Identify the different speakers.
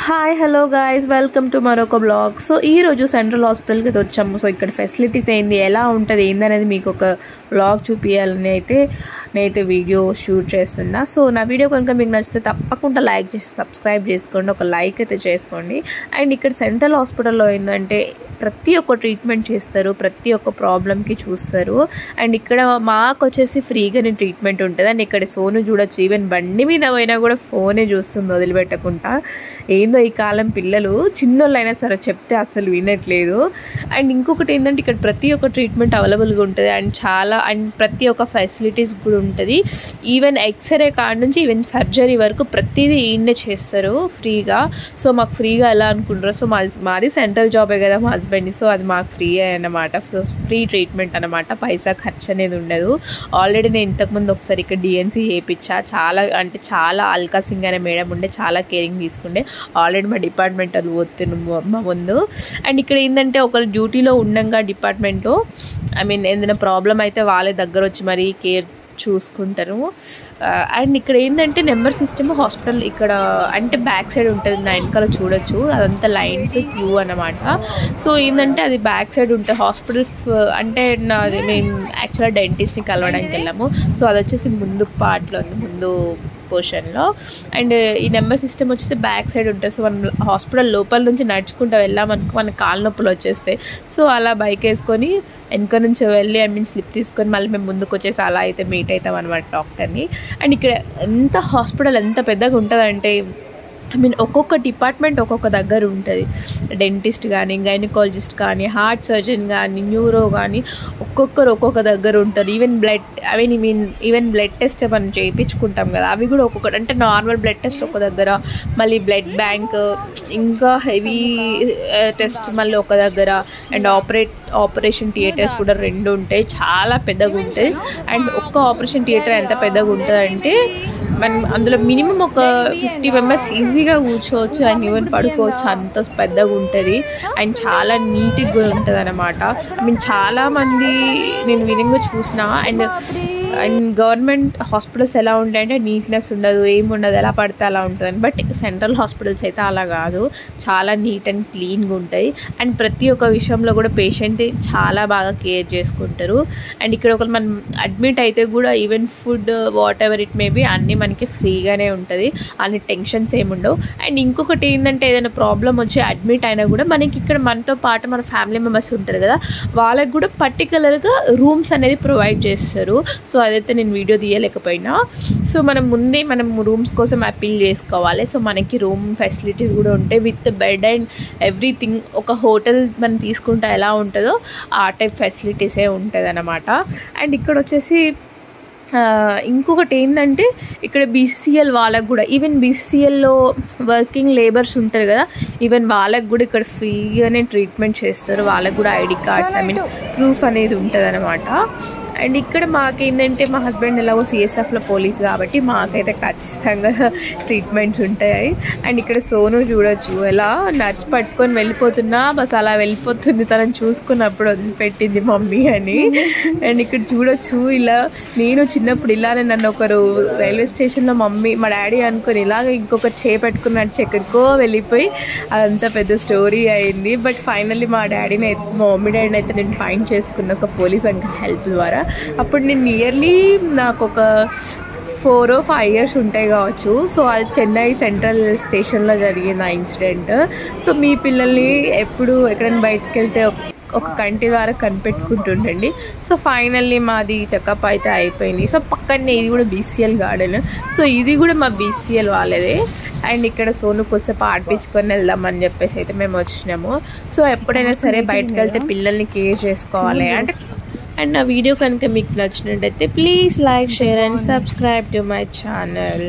Speaker 1: Hi hello guys welcome to మరొక blog. So ఈరోజు central హాస్పిటల్కి అయితే వచ్చాము. సో ఇక్కడ ఫెసిలిటీస్ ఏంది, ఎలా ఉంటుంది, ఏందనేది మీకు ఒక బ్లాగ్ చూపించాలని అయితే నేనైతే వీడియో షూట్ చేస్తున్నా. సో నా వీడియో కనుక మీకు నచ్చితే తప్పకుండా లైక్ చేసి సబ్స్క్రైబ్ చేసుకోండి, ఒక లైక్ అయితే చేసుకోండి. అండ్ ఇక్కడ సెంట్రల్ హాస్పిటల్లో ఏంటంటే ప్రతి ఒక్క ట్రీట్మెంట్ చేస్తారు, ప్రతి ఒక్క ప్రాబ్లమ్కి చూస్తారు. అండ్ ఇక్కడ మాకు వచ్చేసి ఫ్రీగానే ట్రీట్మెంట్ ఉంటుంది. అండ్ ఇక్కడ సోను చూడొచ్చు, ఈవెన్ బండి మీద పోయినా కూడా ఫోనే చూస్తుంది వదిలిపెట్టకుండా. ఏందో ఈ కాలం పిల్లలు, చిన్నోళ్ళైనా సరే చెప్తే అసలు వినట్లేదు. అండ్ ఇంకొకటి ఏంటంటే ఇక్కడ ప్రతి ఒక్క ట్రీట్మెంట్ అవైలబుల్గా ఉంటుంది. అండ్ ప్రతి ఒక్క ఫెసిలిటీస్ కూడా ఉంటుంది. ఈవెన్ ఎక్స్రే కార్డ్ నుంచి ఈవెన్ సర్జరీ వరకు ప్రతిదీ ఈయనే చేస్తారు ఫ్రీగా. సో మాకు ఫ్రీగా ఎలా అనుకుంటారు, సో మాది సెంట్రల్ జాబే కదా మా హస్బెండ్, సో అది మాకు ఫ్రీ అన్నమాట. సో ఫ్రీ ట్రీట్మెంట్ అనమాట, పైసా ఖర్చు అనేది ఉండదు. ఆల్రెడీ నేను ఇంతకుముందు ఒకసారి ఇక్కడ డిఎన్సీ చేయించా. చాలా అల్కా సింగ్ అనే మేడం ఉండే, చాలా కేరింగ్ తీసుకుండే. ఆల్రెడీ మా డిపార్ట్మెంట్ వాళ్ళు పోతున్నాము మా ముందు. అండ్ ఇక్కడ ఏంటంటే ఒకరు డ్యూటీలో ఉండగా డిపార్ట్మెంట్లో ఏదైనా ప్రాబ్లం అయితే వాళ్ళే దగ్గర వచ్చి మరీ కేర్ చూసుకుంటారు. అండ్ ఇక్కడ ఏంటంటే నెంబర్ సిస్టమ్ హాస్పిటల్ ఇక్కడ అంటే బ్యాక్ సైడ్ ఉంటుంది, నా వెనకాల చూడొచ్చు, అదంతా లైన్స్ క్యూ అన్నమాట. సో ఏంటంటే అది బ్యాక్ సైడ్ ఉంటుంది హాస్పిటల్. అంటే నాది మేము యాక్చువల్గా డెంటిస్ట్ని కలవడానికి వెళ్ళాము. సో అది వచ్చేసి ముందు పార్ట్లో ఉంది, ముందు పోర్షన్లో. అండ్ ఈ నెంబర్ సిస్టమ్ వచ్చేసి బ్యాక్ సైడ్ ఉంటుంది. సో మనం హాస్పిటల్ లోపల నుంచి నడుచుకుంటూ వెళ్ళామనుకో మన కాళ్ళ నొప్పులు వచ్చేస్తాయి. సో అలా బైక్ వేసుకొని వెనక నుంచి వెళ్ళి స్లిప్ తీసుకొని మళ్ళీ మేము ముందుకు వచ్చేసి అలా అయితే మీట్ అవుతాం అనమాట డాక్టర్ని. అండ్ ఇక్కడ హాస్పిటల్ ఎంత పెద్దగా ఉంటుందంటే ఒక్కొక్క డిపార్ట్మెంట్ ఒక్కొక్క దగ్గర ఉంటుంది. డెంటిస్ట్ కానీ, గైనకాలజిస్ట్ కానీ, హార్ట్ సర్జన్ కానీ, న్యూరో కానీ, ఒక్కొక్కరు ఒక్కొక్క దగ్గర ఉంటారు. ఈవెన్ బ్లడ్ టెస్ట్ మనం చేయించుకుంటాం కదా, అవి కూడా ఒక్కొక్కటి. అంటే నార్మల్ బ్లడ్ టెస్ట్ ఒక దగ్గర, మళ్ళీ బ్లడ్ బ్యాంక్, ఇంకా హెవీ టెస్ట్ మళ్ళీ ఒక దగ్గర. అండ్ ఆపరేషన్ థియేటర్స్ కూడా 2 ఉంటాయి, చాలా పెద్దగా ఉంటాయి. అండ్ ఒక్క ఆపరేషన్ థియేటర్ ఎంత పెద్దగా ఉంటుంది అంటే మనం అందులో మినిమం ఒక 50 మెంబర్స్ ఈజీగా కూర్చోవచ్చు అండ్ ఈవెన్ పడుకోవచ్చు, అంత పెద్దగా ఉంటుంది. అండ్ చాలా నీట్గా కూడా ఉంటుంది అనమాట. చాలామంది నేను వినంగా చూసిన. అండ్ గవర్నమెంట్ హాస్పిటల్స్ ఎలా ఉంటాయంటే నీట్నెస్ ఉండదు, ఏముండదు, ఎలా పడితే అలా ఉంటుందని. బట్ సెంట్రల్ హాస్పిటల్స్ అయితే అలా కాదు, చాలా నీట్ అండ్ క్లీన్గా ఉంటాయి. అండ్ ప్రతి ఒక్క విషయంలో కూడా పేషెంట్ చాలా బాగా కేర్ చేసుకుంటారు. అండ్ ఇక్కడ ఒకరు మనం అడ్మిట్ అయితే కూడా even food what ever it may be అన్నీ మనకి ఫ్రీగానే ఉంటుంది, అన్ని టెన్షన్స్ ఏముండవు. అండ్ ఇంకొకటి ఏంటంటే ఏదైనా ప్రాబ్లం వచ్చి అడ్మిట్ అయినా కూడా మనకి ఇక్కడ మనతో పాటు మన ఫ్యామిలీ మెంబర్స్ ఉంటారు కదా, వాళ్ళకి కూడా పర్టికులర్గా రూమ్స్ అనేది ప్రొవైడ్ చేస్తారు. సో అదైతే నేను వీడియో తీయలేకపోయినా. సో మనం రూమ్స్ కోసం అపీల్ చేసుకోవాలి. సో మనకి రూమ్ ఫెసిలిటీస్ కూడా ఉంటాయి విత్ బెడ్ అండ్ ఎవ్రీథింగ్. ఒక హోటల్ మనం తీసుకుంటే ఎలా ఉంటుందో ఆ టైప్ ఫెసిలిటీసే ఉంటుంది అన్నమాట. అండ్ ఇక్కడ వచ్చేసి ఇంకొకటి ఏంటంటే ఇక్కడ బీసీఎల్ వాళ్ళకు కూడా, ఈవెన్ బీసీఎల్లో వర్కింగ్ లేబర్స్ ఉంటారు కదా, ఈవెన్ వాళ్ళకు కూడా ఇక్కడ ఫ్రీగానే ట్రీట్మెంట్ చేస్తారు. వాళ్ళకు కూడా ఐడి కార్డ్స్ ప్రూఫ్ అనేది ఉంటుంది అనమాట. అండ్ ఇక్కడ మాకేంటంటే మా హస్బెండ్ ఎలాగో సిఎస్ఎఫ్లో పోలీస్ కాబట్టి మాకైతే ఖచ్చితంగా ట్రీట్మెంట్స్ ఉంటాయి. అండ్ ఇక్కడ సోను చూడొచ్చు, ఎలా నర్స్ పట్టుకొని వెళ్ళిపోతున్నా, బస్ అలా వెళ్ళిపోతుంది, తనని చూసుకున్నప్పుడు వదిలిపెట్టింది మమ్మీ అని. అండ్ ఇక్కడ చూడొచ్చు, ఇలా నేను చిన్నప్పుడు ఇలానే నన్ను ఒకరు రైల్వే స్టేషన్లో మా డాడీ అనుకొని ఇలాగ ఇంకొకరు చేపెట్టుకుని నడిచి ఎక్కడికో వెళ్ళిపోయి అదంతా పెద్ద స్టోరీ అయింది. బట్ ఫైనల్లీ మా మమ్మీ డాడీని అయితే నేను ఫైండ్ చేసుకున్న ఒక పోలీస్ అంకుల్ హెల్ప్ ద్వారా. అప్పుడు నేను నియర్లీ నాకు ఒక 4 or 5 years ఉంటాయి కావచ్చు. సో అది చెన్నై సెంట్రల్ స్టేషన్లో జరిగింది ఆ ఇన్సిడెంట్. సో మీ పిల్లల్ని ఎప్పుడు ఎక్కడైనా బయటకు వెళ్తే ఒక కంటి ద్వారా కనిపెట్టుకుంటుండండి. సో ఫైనల్లీ మాది చెకప్ అయితే అయిపోయింది. సో పక్కనే ఇది కూడా బీసీఎల్ గార్డెన్. సో ఇది కూడా మా బీసీఎల్ వాళ్ళదే. అండ్ ఇక్కడ సోను కొద్దిసేపు ఆడిపించుకొని వెళ్దామని చెప్పేసి అయితే మేము వచ్చినాము. సో ఎప్పుడైనా సరే బయటకు వెళ్తే పిల్లల్ని కేర్ చేసుకోవాలి. అండ్ నా వీడియో కనుక మీకు నచ్చినట్టయితే please like, share and subscribe to my channel.